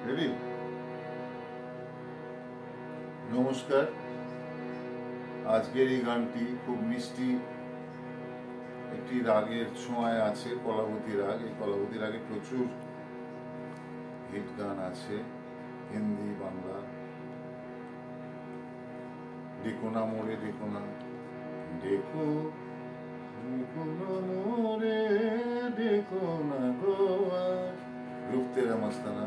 Ready? নমস্কার। আজকের এই গানটি খুব মিষ্টি একটি রাগের ছোঁয়ায় আছে, কলাবতী রাগ। এই কলাবতী রাগে প্রচুর হিট গান আছে, হিন্দি, বাংলা। দেখো না মোরে, দেখো না, দেখো মোরে, দেখো না গোয়া, রূপ তেরা মস্তানা।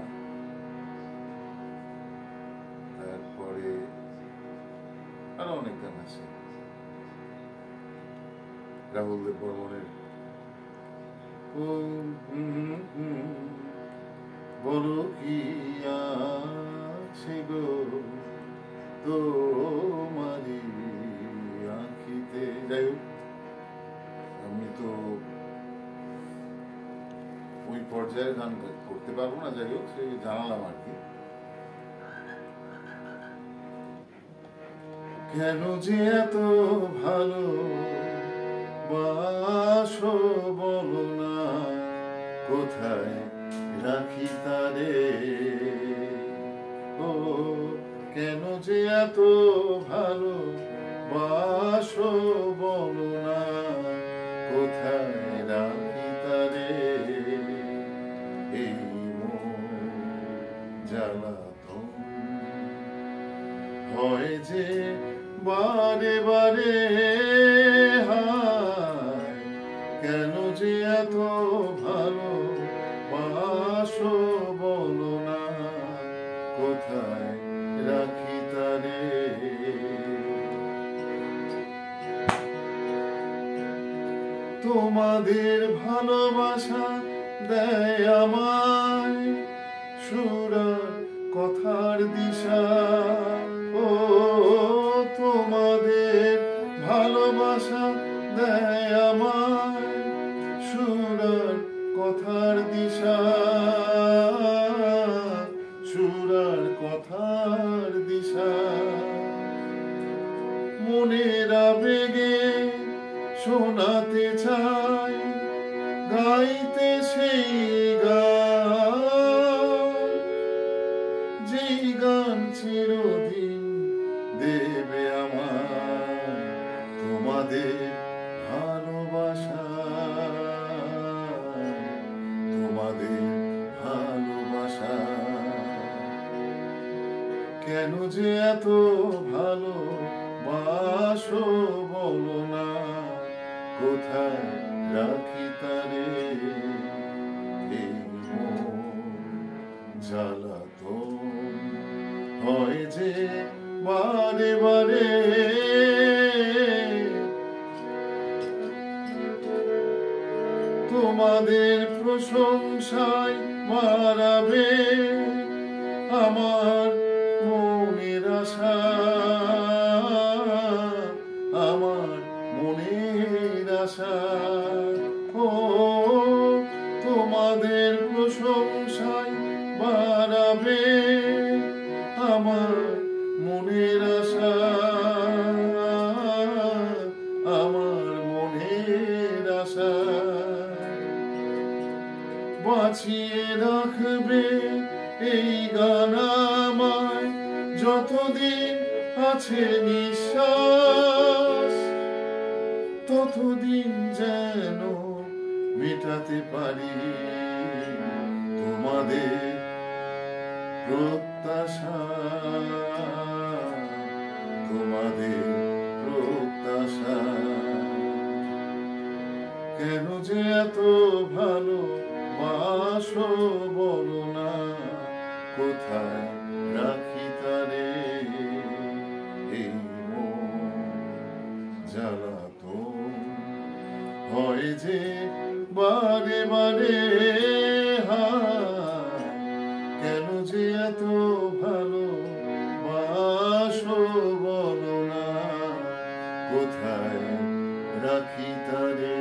তারপরে আরো অনেক গান আছে, রাহুল দেব বর্মনের বলো কি আছে গো তোমারি আঁখিতে। যাই হোক, আমি তো ওই পর্যায়ে গান করতে পারবো না, যাই হোক সে জানালাম আর কি। কেন যে এত ভালো বাসো বলো না, কোথায় রাখি তারে। ও কেন যে এত ভালো বাসো বলো না, কোথায় রাখি তারে। এই জ্বালাতন হয় যে বারে বারে, হায় কেন যে এত ভালো বাসো বলো না, কোথায় রাখি তারে। তোমাদের ভালোবাসা দেয় আমায় সুরার কথার দিশা। ও তোমাদের ভালোবাসা দেয় আমায় সুরার কথার দিশা, সুরার কথার দিশা। মনের আবেগে শোনাতে চাই, গাইতে সেই গান, যেই গান চিরদিন দেবে আমায় তোমাদের ভালোবাসা, তোমাদের ভালোবাসা। কেন যে এত ভালো বাসো বলো না, কোথায় রাখি তারে। এই জ্বালাতন হয় যে বারে বারে, তোমাদের প্রশংসায় মারাবে আমার মনের আশা, আমার মনের আশা। ও তোমাদের প্রশংসায় বাড়াবে আমার মনের আশা, আমার মনের আশা। বাঁচিয়ে রাখবে এই গান আমায় যতদিন আছে নিঃশ্বাস, ততদিন যেন মেটাতে পারি তোমাদের প্রত্যাশা, তোমাদের প্রত্যাশা। কেন যে এত ভালো বাসো বলো না, কোথায় রাখি তারে। এই জ্বালাতন হয় যে বারে বারে, হায় কেন যে এত ভালো বাসো বলো না, কোথায় রাখি তারে।